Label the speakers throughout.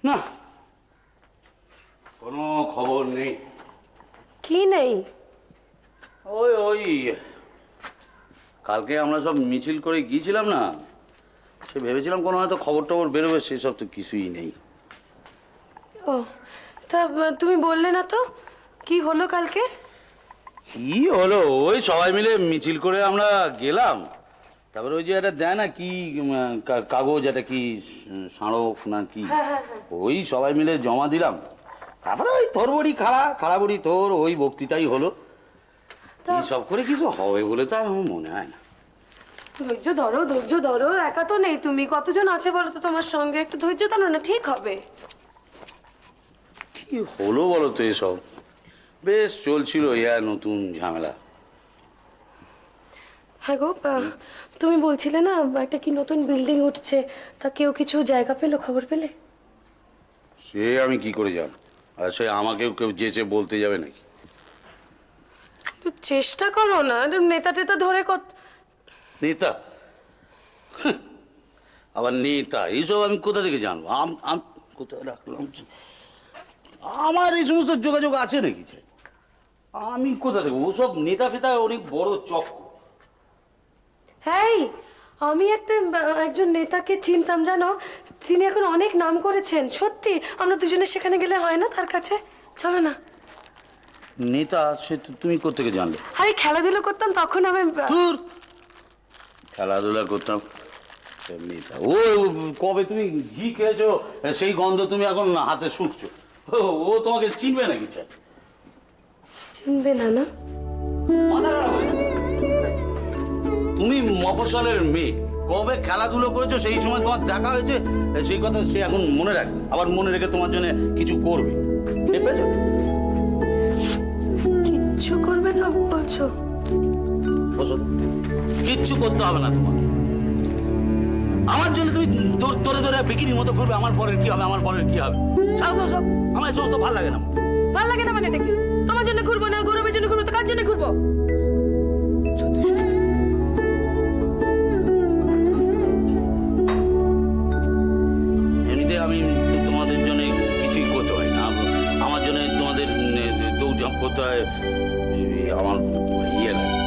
Speaker 1: না, কোনো খবর নেই।
Speaker 2: কি নেই?
Speaker 1: ওই ওই কালকে আমরা সব মিছিল করে গিয়েছিলাম না, সে ভেবেছিলাম কোনো হয়তো খবর টবর বেরোবে, সেসব তো কিছুই নেই।
Speaker 2: ও তা তুমি বললে না তো কি হলো কালকে?
Speaker 1: কি হলো, ওই সবাই মিলে মিছিল করে আমরা গেলাম, তারপরে ওই যে একটা দেয় না কি কাগজ, একটা কি স্মারক না কি, ওই সবাই মিলে জমা দিলাম। তারপরে ওই তোর বড়ি খাড়া বড়ি তোর, ওই বক্তৃতাই হলো। সব করে কিছু হবে বলে তো আমার মনে হয় না।
Speaker 2: ধৈর্য ধরো, একা তো নেই তুমি, কতজন আছে বলো তো তোমার সঙ্গে, একটু ধৈর্য ধরো না, ঠিক হবে।
Speaker 1: কি হলো বলো তো এসব? বেশ চলছিল ইয়া নতুন ঝামেলা।
Speaker 2: হ্যাঁ গো, তুমি বলছিলে না একটা কি নতুন বিল্ডিং উঠছে, তা কেউ কিছু জায়গা পেলো, খবর পেলে?
Speaker 1: সে আমি কি করে জান, আর সে আমাকেও কেউ যেচে বলতে যাবে নাকি?
Speaker 2: একটু চেষ্টা করো না, নেতা টেতা ধরে
Speaker 1: নেতা? আবার নেতা এইসব আমি কোথা থেকে জানবো? কোথায় রাখলাম? আমার এই সমস্ত যোগাযোগ আছে নাকি? আমি কোথা থেকে? ওসব নেতা ফেতা অনেক বড় চক্র।
Speaker 2: হ্যাঁ, আমি একজন নেতাকে চিনতাম জানো, তিনি এখন অনেক নাম করেছেন। সত্যি, আমরা দুজনে সেখানে গেলে হয় না তার কাছে? চলো না।
Speaker 1: নেতা? সে তুমি কোত্থেকে জানলে?
Speaker 2: আরে খেলাধুলো করতাম তখন আমি।
Speaker 1: দূর, খেলাধুলা করতাম নেতা? ও কবে তুমি ঘি খেয়েছো সেই গন্ধ তুমি এখন হাতে শুকছো। ও তোমাকে চিনবে নাকি?
Speaker 2: চিনবে না? না,
Speaker 1: তুমি মফস্বলের মেয়ে, কবে খেলাধুলো করেছো সেই সময় তোমার দেখা হয়েছে, সেই কথা সে এখন মনে রাখবে, আবার মনে রেখে তোমার জন্য কিছু করবে। পেয়েছো?
Speaker 2: কিচ্ছু করবে না বলছো?
Speaker 1: কিচ্ছু করতে হবে না তোমার। আমার জন্য তুমি দৌড়ে দৌড়ে বিক্রির মতো ঘুরবে, আমার পরের কি হবে, আমার পরের কি হবে। সব আমার এই সমস্ত ভালো লাগে না।
Speaker 2: ভালো লাগে না মানে এটা কি? তোমার জন্য ঘুরবো না, গৌরবের জন্য ঘুরবো, তো কার জন্য ঘুরবো?
Speaker 1: এমনিতে আমি তোমাদের জন্য কিছুই করতে হয় না, আমার জন্য তোমাদের দৌড়ঝাঁপ করতে হয়, আমার ইয়ে লাগে।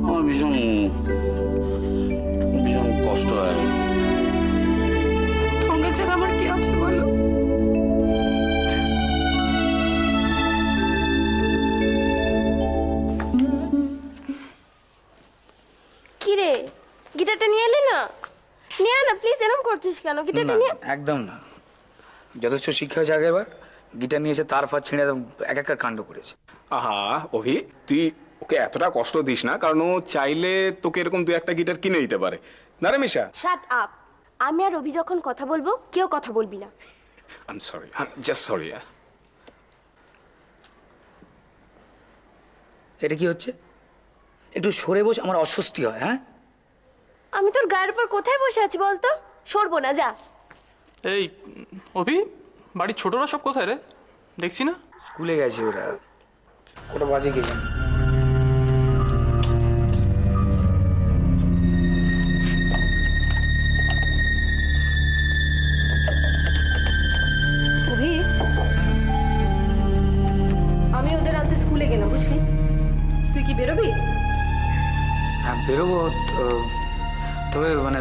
Speaker 1: আমার ভীষণ ভীষণ কষ্ট হয়।
Speaker 2: তোমরা ছাড়া আমার কি আছে বলো?
Speaker 3: কিরে, গিটারটা নিয়ে এলি না? নিয়ে না প্লিজ, এরকম করছিস কেন? গিটারটা নিয়ে।
Speaker 4: একদম না, যথেষ্ট শিক্ষা হয়েছে। আগেবার গিটার নিয়েছে, তার ফার ছিঁড়ে এক একটা কাণ্ড করেছে।
Speaker 5: আহা অভি, তুই ওকে এতটা কষ্ট দিস না, কারণ ও চাইলে তোকে এরকম দু একটা গিটার কিনে দিতে পারে। না রে মিশা?
Speaker 3: Shut up. আমি আর রবি যখন কথা বলবো, কেউ কথা বলবি না।
Speaker 5: I am sorry, I am just sorry.
Speaker 4: এটা কি হচ্ছে? একটু সরে বস, আমার অস্বস্তি হয়। হ্যাঁ,
Speaker 3: আমি তোর গায়ের উপর কোথায় বসে আছি বলতো? সরবো না, যা।
Speaker 6: এই অভি, বাড়ির ছোটরা সব কোথায় রে? দেখছি না।
Speaker 4: স্কুলে গেছে ওরা, ওটা বাজে কে জানে।
Speaker 2: অভি, আমি ওদের আনতে স্কুলে গেলাম, বুঝলি? তুই কি বেরোবি?
Speaker 4: হ্যাঁ বেরোবো, তবে মানে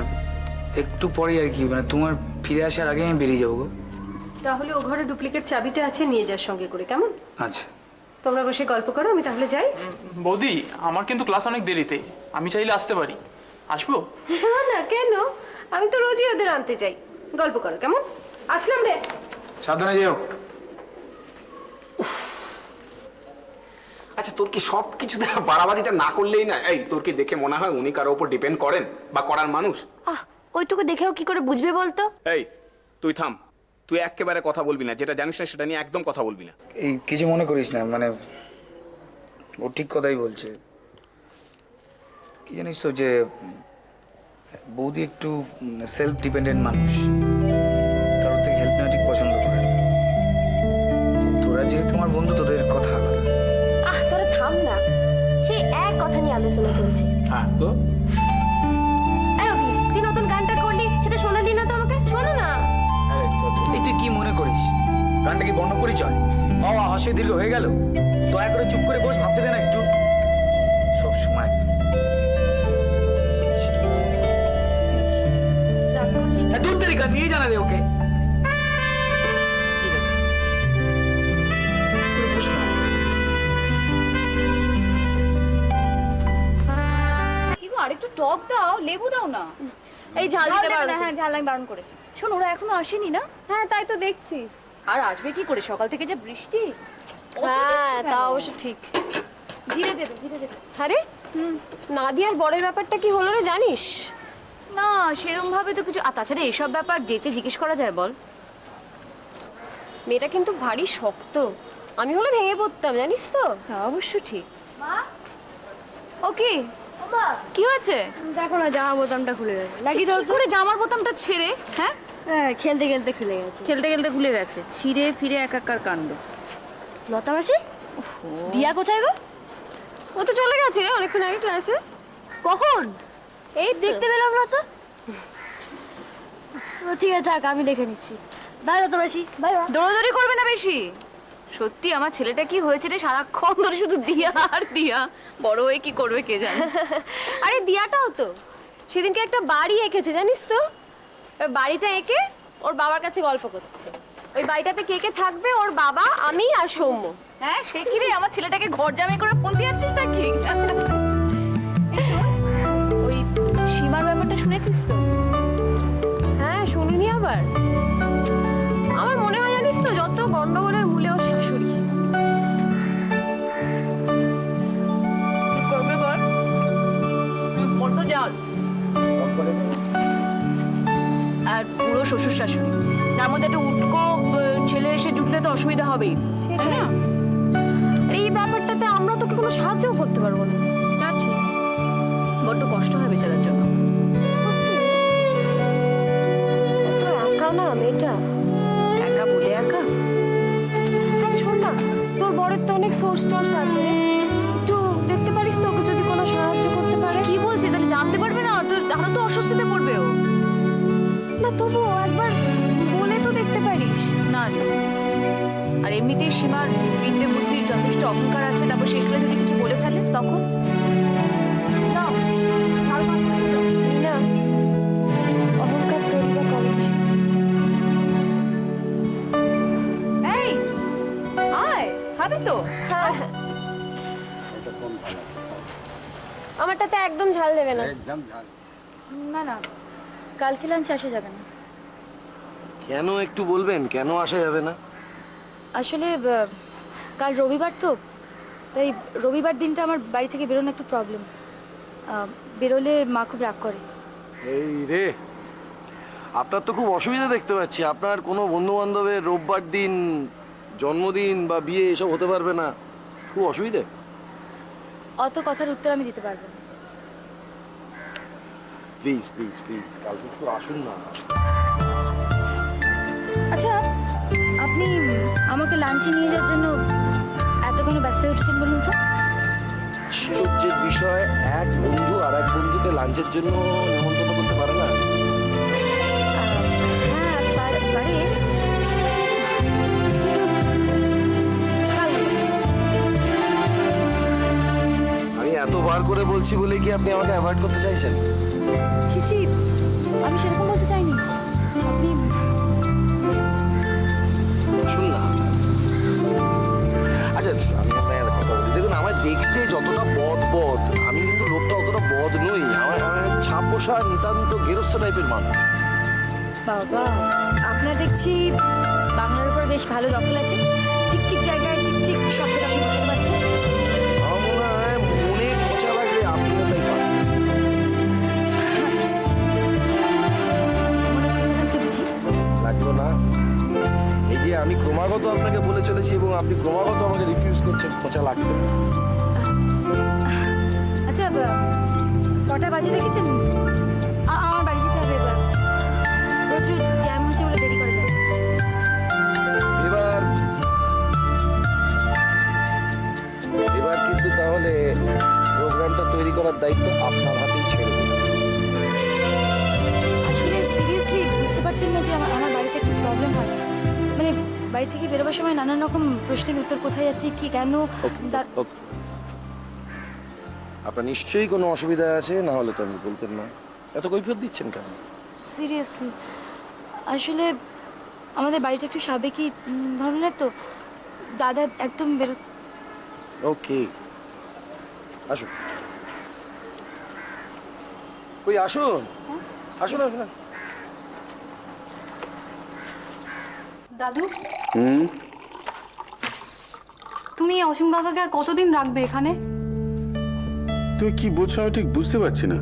Speaker 4: একটু পরেই আর কি, মানে তোমার ফিরে আসার আগে আমি বেরিয়ে যাবো গো।
Speaker 2: তাহলে ও ঘরে ডুপ্লিকেট চাবিটা আছে, নিয়ে যার সঙ্গে করে, কেমন?
Speaker 4: আচ্ছা,
Speaker 2: তোমরা বসে গল্প করো, আমি তাহলে যাই।
Speaker 6: বৌদি, আমার কিন্তু ক্লাস অনেক দেরিতে, আমি চাইলে আসতে পারি। আসবো?
Speaker 2: না না, কেন? আমি তো রোজই ওদের আনতে যাই। গল্প করো, কেমন? আসলাম রে।
Speaker 4: সাবধানে যেও।
Speaker 5: আচ্ছা, তোর কি সব কিছুতে বাড়াবাড়িটা না করলেই না? এই, তোর কি দেখে মনে হয় উনি কারো উপর ডিপেন্ড করেন বা করার মানুষ?
Speaker 3: ওইটুকু দেখেও কি করে বুঝবে বলতো?
Speaker 5: এই তুই থাম, তুই একেবারে কথা বলবি না, যেটা জানিস না সেটা নিয়ে একদম কথা বলবি না।
Speaker 4: এই কিছু মনে করিস না, মানে ও ঠিক কথাই বলছে। কি জানিস তো যে বৌদি একটু সেলফ ডিপেন্ডেন্ট মানুষ, কারোর থেকে হেল্প নেওয়া ঠিক পছন্দ করে না। তোরা যেহেতু আমার বন্ধু, তোদের কথা আলাদা।
Speaker 3: আলোচনা চলছে।
Speaker 5: হ্যাঁ তো
Speaker 3: এই অভি, তুই নতুন গানটা করলি, সেটা শোনালি না তো আমাকে? শোনো না।
Speaker 4: এই তুই কি মনে করিস গানটা কি বর্ণ পরিচয়? হসে দীর্ঘ হয়ে গেল। দয়া করে চুপ করে বস, ভাবতে দে না একটু। সব সময়
Speaker 3: রাগ করলি?
Speaker 4: দূর তারিখা দিয়ে জানা রে ওকে। ঠিক আছে, চুপ করে বস না।
Speaker 7: কি গো, আরেকটু টক দাও, লেবু দাও না।
Speaker 3: এই ঝাল দিতে পারো?
Speaker 7: হ্যাঁ, ঝাল আমি বারণ করে। শোন, ওরা এখনো আসেনি না?
Speaker 3: হ্যাঁ, তাই তো দেখছি।
Speaker 7: আর আসবে কি করে, সকাল থেকে যে বৃষ্টি।
Speaker 3: হ্যাঁ, তা অবশ্য ঠিক।
Speaker 7: ধীরে দেবে, ধীরে দেবে।
Speaker 3: আরে নাদিয়ার বরের ব্যাপারটা কি হলো রে, জানিস?
Speaker 7: না, সেরকম ভাবে তো কিছু। আর তাছাড়া এসব ব্যাপার যেচে জিজ্ঞেস করা যায় বল?
Speaker 3: মেয়েটা কিন্তু ভারী শক্ত, আমি হলে ভেঙে পড়তাম, জানিস তো।
Speaker 7: তা অবশ্য ঠিক। ওকে, কি হয়েছে?
Speaker 3: দেখো না, জামা বোতামটা খুলে গেছে।
Speaker 7: কি করে জামার বোতামটা ছেড়ে? হ্যাঁ,
Speaker 3: হ্যাঁ, খেলতে খেলতে খুলে গেছে।
Speaker 7: খেলতে খেলতে খুলে গেছে। ছিঁড়ে ফিরে একাকার কাণ্ড।
Speaker 3: লতা মাসি, দিয়া কোথায় গো? ও তো চলে গেছে অনেকক্ষণ আগে ক্লাসে। কখন? এই দেখতে পেলাম না তো। ঠিক আছে, আমি দেখে নিচ্ছি। বাই লতা মাসি, বাই।
Speaker 7: দৌড়াদৌড়ি করবে না বেশি। সত্যি আমার ছেলেটা কি হয়েছে রে, সারাক্ষণ ধরে শুধু দিয়া আর দিয়া। বড় হয়ে কি করবে কে জানে।
Speaker 3: আরে দিয়াটাও তো সেদিনকে একটা বাড়ি এঁকেছে, জানিস তো। ওই বাড়িটা এঁকে ওর বাবার কাছে গল্প করছে। ওই বাড়িটাতে কে কে থাকবে? ওর বাবা, আমি আর সৌম্য।
Speaker 7: হ্যাঁ, সে কি রে, আমার ছেলেটাকে ঘর জামাই করে ফোন দিয়ে যাচ্ছিস নাকি? ওই সীমার ব্যাপারটা শুনেছিস তো?
Speaker 3: হ্যাঁ, শুনিনি আবার। আমার মনে হয় জানিস তো, যত গন্ডগোলের মূলে ওর শাশুড়ি।
Speaker 7: কি করবে বল? বড্ড জাল। আর পুরো শ্বশুর শাশুড়ি, তার মধ্যে একটা উটকো ছেলে এসে জুটলে তো অসুবিধা হবেই, তাই না?
Speaker 3: আর এই ব্যাপারটাতে আমরা তোকে কোনো সাহায্যও করতে পারবো না।
Speaker 7: তা ঠিক, বড্ড কষ্ট হয় বেচারার জন্য।
Speaker 3: তো একা না মেয়েটা।
Speaker 7: একা বলে একা?
Speaker 3: হ্যাঁ, শোন না, তোর বরের তো অনেক সোর্স টোর্স আছে রে। একটু দেখতে পারিস তো, ওকে যদি কোনো সাহায্য করতে পারে।
Speaker 7: কি বলছিস? তাহলে জানতে পারবে না তো, আরো তো অস্বস্তিতে পড়বে ও।
Speaker 3: না, তবুও একবার বলে তো দেখতে পারিস।
Speaker 7: না রে, আর এমনিতেই সীমার বিদ্যে বুদ্ধির যথেষ্ট অহংকার আছে, তারপর শেষকালে যদি কিছু বলে ফেলে তখন?
Speaker 3: নাও, ঝাল ভাত খেতে দাও। মিনা, অহংকার তোরই বা কম কিছু।
Speaker 7: এই আয়, খাবে তো?
Speaker 3: হ্যাঁ, হ্যাঁ। আমারটাতে একদম ঝাল দেবে না।
Speaker 7: না না, কালকে লাঞ্চে আসা যাবে না।
Speaker 8: কেন একটু বলবেন, কেন আসা যাবে না?
Speaker 9: আসলে কাল রবিবার তো, তাই রবিবার দিনটা আমার বাড়ি থেকে বেরোনো একটু প্রবলেম। বেরোলে মা খুব রাগ করে।
Speaker 8: এই রে, আপনার তো খুব অসুবিধা দেখতে পাচ্ছি। আপনার কোনো বন্ধু বান্ধবের রোববার দিন জন্মদিন বা বিয়ে এসব হতে পারবে না, খুব অসুবিধে।
Speaker 9: অত কথার উত্তর আমি দিতে পারবো না।
Speaker 8: প্লিজ প্লিজ প্লিজ, কালকে একটু আসুন না।
Speaker 9: আচ্ছা, আপনি আমাকে লাঞ্চে নিয়ে যাওয়ার জন্য এত কেন ব্যস্ত হয়ে উঠেছেন বলুন তো?
Speaker 8: আশ্চর্যের বিষয়, এক বন্ধু আর এক বন্ধুকে লাঞ্চের জন্য নেমন্তন্ন করতে পারে না।
Speaker 9: হ্যাঁ, পারে।
Speaker 8: আমি এতবার করে বলছি বলে কি আপনি আমাকে অ্যাভয়েড করতে চাইছেন?
Speaker 9: ছি ছি, আমি সেরকম বলতে চাইনি। আপনি
Speaker 8: শুন না, আচ্ছা আমি আপনার একটা কথা বলি। দেখুন, আমার দেখতে যতটা বদ, আমি কিন্তু লোকটা অতটা বদ নই। আমার ছাপ পোষা নিতান্ত গেরস্থ টাইপের মানুষ।
Speaker 9: বাবা, আপনার দেখছি বাংলার উপর বেশ ভালো দখল আছে। ঠিক ঠিক জায়গায় ঠিক ঠিক শব্দটা আপনি বসাতে পারছেন।
Speaker 8: আমার মনে হয় মনে খোঁচা লাগলে আপনিও তাই পারেন।
Speaker 9: মনে হচ্ছে লাগছে বুঝি?
Speaker 8: লাগলো না? এই যে আমি ক্রমাগত আপনাকে বলে চলেছি এবং আপনি ক্রমাগত আমাকে রিফিউজ করছেন, খোঁচা লাগবে।
Speaker 9: আচ্ছা, কটা বাজে দেখেছেন? আমার বাড়ি যেতে হবে এবার। প্রচুর জ্যাম হচ্ছে বলে দেরি করে যাবে।
Speaker 8: এবার কিন্তু তাহলে প্রোগ্রাম এনভায়রনমেন্টটা তৈরি করার দায়িত্ব আপনার হাতেই ছেড়ে দিন।
Speaker 9: আসলে সিরিয়াসলি বুঝতে পারছেন না যে আমার আমার বাড়িতে একটা প্রবলেম হয়, মানে বাড়ি থেকে বেরোবার সময় নানান রকম প্রশ্নের উত্তর, কোথায় যাচ্ছি, কি কেন। দা-
Speaker 8: ওকে, আপনার নিশ্চয়ই কোনো অসুবিধা আছে, না হলে তো আমি বলতেন না। এত কৈফিয়ত দিচ্ছেন কেন?
Speaker 9: সিরিয়াসলি আসলে আমাদের বাড়িটা একটু সাবেকি ধরনের, তো দাদা একদম
Speaker 8: ওকে, আসুন। ওই আসুন, আসুন আসুন।
Speaker 10: দাদু, তুমি অসীম কাকাকে আর কতদিন রাখবে এখানে?
Speaker 5: তুমি কি বলছো আমি ঠিক বুঝতে পারছি না।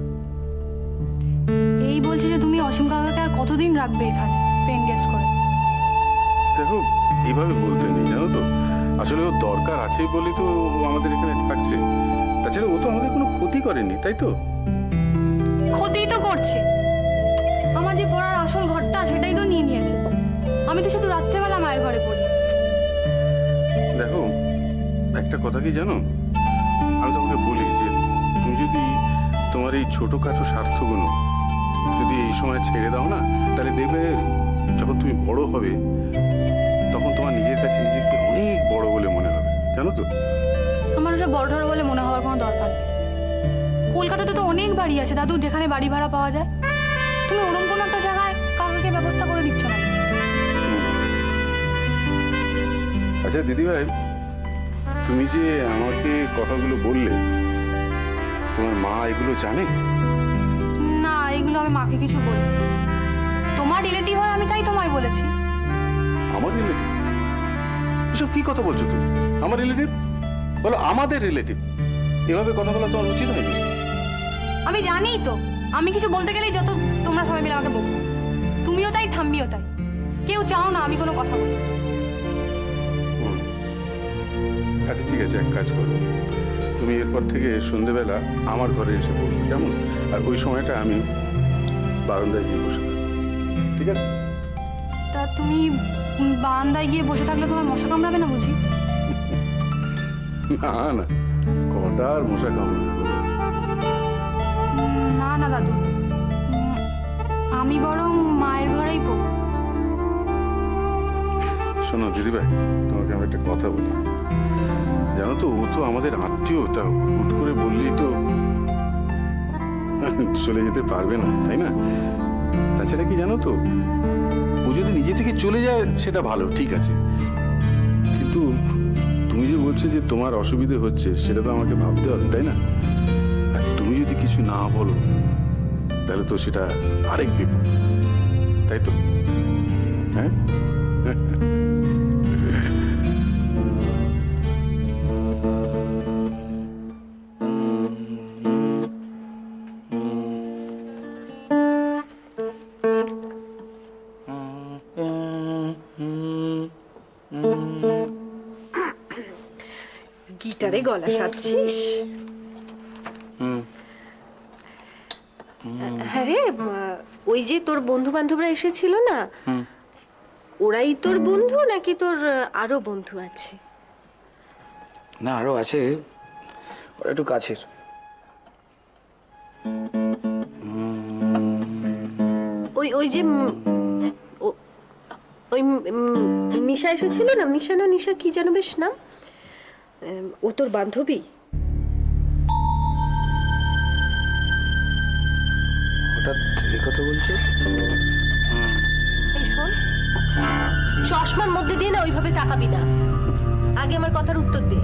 Speaker 10: এই বলছি যে তুমি অসীম কাকাকে আর কতদিন রাখবে এখানে পেন গেস্ট করে?
Speaker 5: দেখো, এইভাবে বলতে নেই, জানো তো, আসলে ও দরকার আছে বলে তো ও আমাদের এখানে থাকছে। তাছাড়া ও তো আমাদের কোনো ক্ষতি করেনি, তাই তো?
Speaker 10: ক্ষতিই তো করছে। আমার যে পড়ার আসল ঘরটা সেটাই তো নিয়ে নিয়েছে। আমি তো শুধু রাত্রেবেলা মায়ের ঘরে পড়ি।
Speaker 5: দেখো, একটা কথা কি জানো, আমি তোমাকে বলি যে তুমি যদি তোমার এই ছোটখাটো স্বার্থগুলো যদি এই সময় ছেড়ে দাও না, তাহলে দেখবে যখন তুমি বড় হবে তখন তোমার নিজের কাছে নিজেকে অনেক বড় বলে মনে হবে, জানো তো?
Speaker 10: আমার ওসব বড় ঠড় বলে মনে হওয়ার কোনো দরকার নেই। কলকাতাতে তো অনেক বাড়ি আছে দাদু, যেখানে বাড়ি ভাড়া পাওয়া যায়। তুমি ওরকম কোনো একটা জায়গায় কাকাকে ব্যবস্থা করে দিচ্ছ না।
Speaker 5: আচ্ছা দিদিভাই, তুমি যে আমাকে কথাগুলো বললে, তোমার মা এগুলো জানে?
Speaker 10: না, এগুলো আমি মাকে কিছু বলি। তোমার রিলেটিভ হয় আমি তাই তোমায় বলেছি।
Speaker 5: আমার রিলেটিভ? এসব কি কথা বলছো তুমি? আমার রিলেটিভ বলো, আমাদের রিলেটিভ। এভাবে কথা বলা তোমার উচিত হয়নি।
Speaker 10: আমি জানি তো, আমি কিছু বলতে গেলেই যত তোমরা সবাই মিলে আমাকে বলবো। তুমিও তাই, ঠাম্মিও তাই। কেউ চাও না আমি কোনো কথা বলি।
Speaker 5: আচ্ছা ঠিক আছে, এক কাজ করো, তুমি এরপর থেকে সন্ধেবেলা আমার ঘরে এসে পড়বে, কেমন? আর ওই সময়টা আমি বারান্দায় গিয়ে বসে থাকবো, ঠিক আছে?
Speaker 10: তা তুমি বারান্দায় গিয়ে বসে থাকলে তোমার মশা কামড়াবে না বুঝি?
Speaker 5: না না, কটা আর মশা কামড়াবে?
Speaker 10: না না দাদু, আমি বরং মায়ের ঘরেই পড়ব।
Speaker 5: শোনো দিদিভাই, তোমাকে আমি একটা কথা বলি। জানো তো, ও তো আমাদের আত্মীয়, তা হুট করে বললেই তো চলে যেতে পারবে না, তাই না? তাছাড়া কি জানো তো, ও যদি নিজে থেকে চলে যায় সেটা ভালো, ঠিক আছে, কিন্তু তুমি যে বলছো যে তোমার অসুবিধে হচ্ছে, সেটা তো আমাকে ভাবতে হবে, তাই না? আর তুমি যদি কিছু না বলো তাহলে তো সেটা আরেক বিপদ, তাই তো? হ্যাঁ
Speaker 2: গিটারে গলা সাজছিস?
Speaker 3: হ্যাঁ রে, ওই যে তোর বন্ধু বান্ধবরা এসেছিল না, ওরাই তোর বন্ধু নাকি তোর আরো বন্ধু আছে?
Speaker 4: না, আরও আছে, ওরা একটু কাছের।
Speaker 3: ওই ওই যে ওই মিশা এসেছিল না, মিশা না নিশা কি যেন বেশ নাম, ও তোর বান্ধবী?
Speaker 4: হঠাৎ এই কথা বলছো?
Speaker 3: এই শোন, চশমার মধ্যে দিয়ে না ওইভাবে তাকাবি না, আগে আমার কথার উত্তর দে।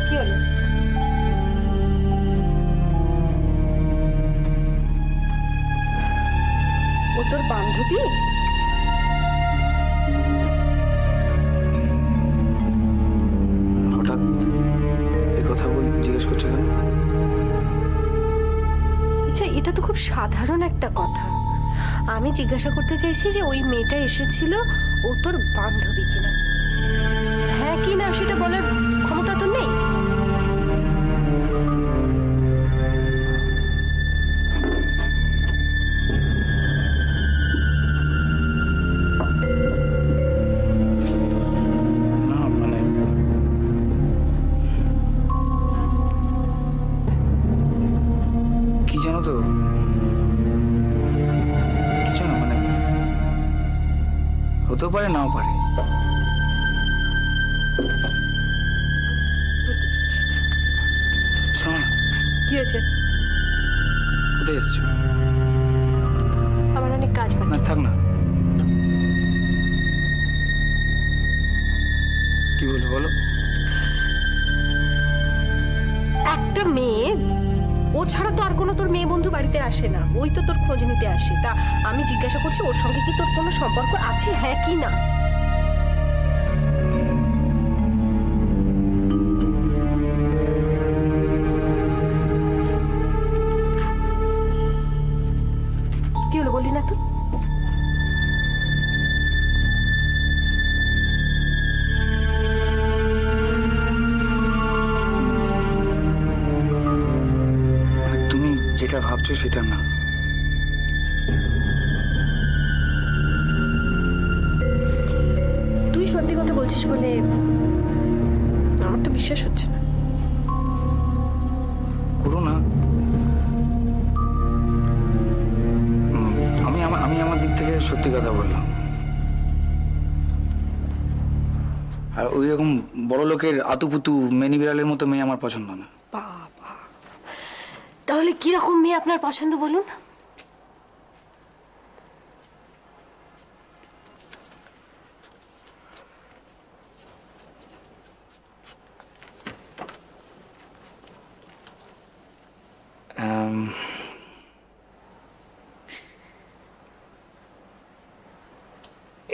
Speaker 3: কি হলো? ও তোর বান্ধবী?
Speaker 4: হঠাৎ এই কথা জিজ্ঞেস করছো কেন?
Speaker 3: আচ্ছা, এটা তো খুব সাধারণ একটা কথা। আমি জিজ্ঞাসা করতে চাইছি যে ওই মেয়েটা এসেছিল, ও তোর বান্ধবী কিনা। হ্যাঁ কি না সেটা বলার ক্ষমতা তো নেই।
Speaker 4: হতেও পারে নাও পারে। শোনো না,
Speaker 3: কি হয়েছে?
Speaker 4: কোথায় যাচ্ছ?
Speaker 3: আমার অনেক কাজ বাকি।
Speaker 4: না থাক না। কি বলো বলো।
Speaker 3: একটা মেয়ে, ও ছাড়া তো আর কোনো তোর মেয়ে বন্ধু বাড়িতে আসে না, ওই তো তোর খোঁজ নিতে আসে। তা আমি জিজ্ঞাসা করছি ওর সঙ্গে কি তোর কোনো সম্পর্ক আছে, হ্যাঁ কি না? কি হলো বললি না তুই?
Speaker 4: মানে তুমি যেটা ভাবছো সেটা না।
Speaker 3: তুই সত্যি কথা বলছিস বলে আমার তো বিশ্বাস হচ্ছে না।
Speaker 4: করো না। আমি আমার দিক থেকে সত্যি কথা বললাম। আর ওই রকম বড় লোকের আতুপুতু মেনি বিড়ালের মতো মেয়ে আমার পছন্দ না।
Speaker 3: বাবা, তাহলে কি রকম মেয়ে আপনার পছন্দ বলুন?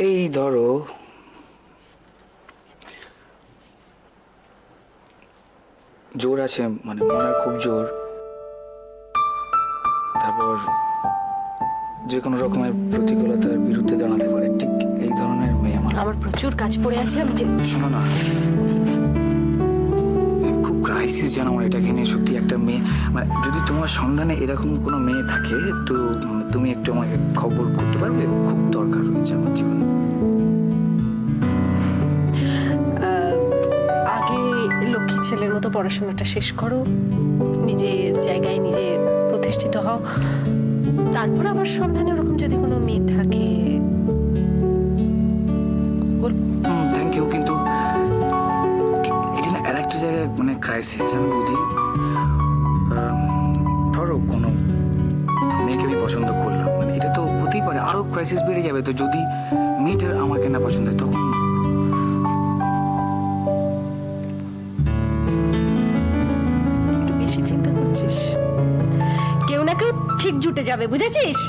Speaker 4: এই ধরো জোর আছে, মানে মনের খুব জোর, তারপর যে কোনো রকমের প্রতিকূলতার বিরুদ্ধে দাঁড়াতে পারে, ঠিক এই ধরনের মেয়ে
Speaker 3: আমার প্রচুর কাজ পড়ে আছে, আমি যে
Speaker 4: শোনো না, খুব ক্রাইসিস জানো আমার এটাকে নিয়ে। সত্যি একটা মেয়ে, মানে যদি তোমার সন্ধানে এরকম কোনো মেয়ে থাকে তো তুমি একটু আমাকে খবর করতে পারবে, খুব দরকার রয়েছে আমার জীবনে।
Speaker 3: আগে লক্ষ্মী ছেলের মতো পড়াশোনাটা শেষ করো, নিজের জায়গায় নিজে প্রতিষ্ঠিত হও, তারপর আমার সন্ধানে ওরকম যদি কোনো মেয়ে থাকে
Speaker 4: থ্যাংক ইউ, কিন্তু এটা না আর একটা জায়গায় মানে ক্রাইসিস জানো বুঝি। ধরো কোনো মেয়েকে আমি পছন্দ করলাম, মানে এটা তো হতেই পারে আরো ক্রাইসিস বেড়ে যাবে। তো যদি মেয়েটার আমাকে না পছন্দ হয় তখন
Speaker 3: একটু বেশি চিন্তা করছিস। কেউ না কেউ ঠিক জুটে যাবে, বুঝেছিস?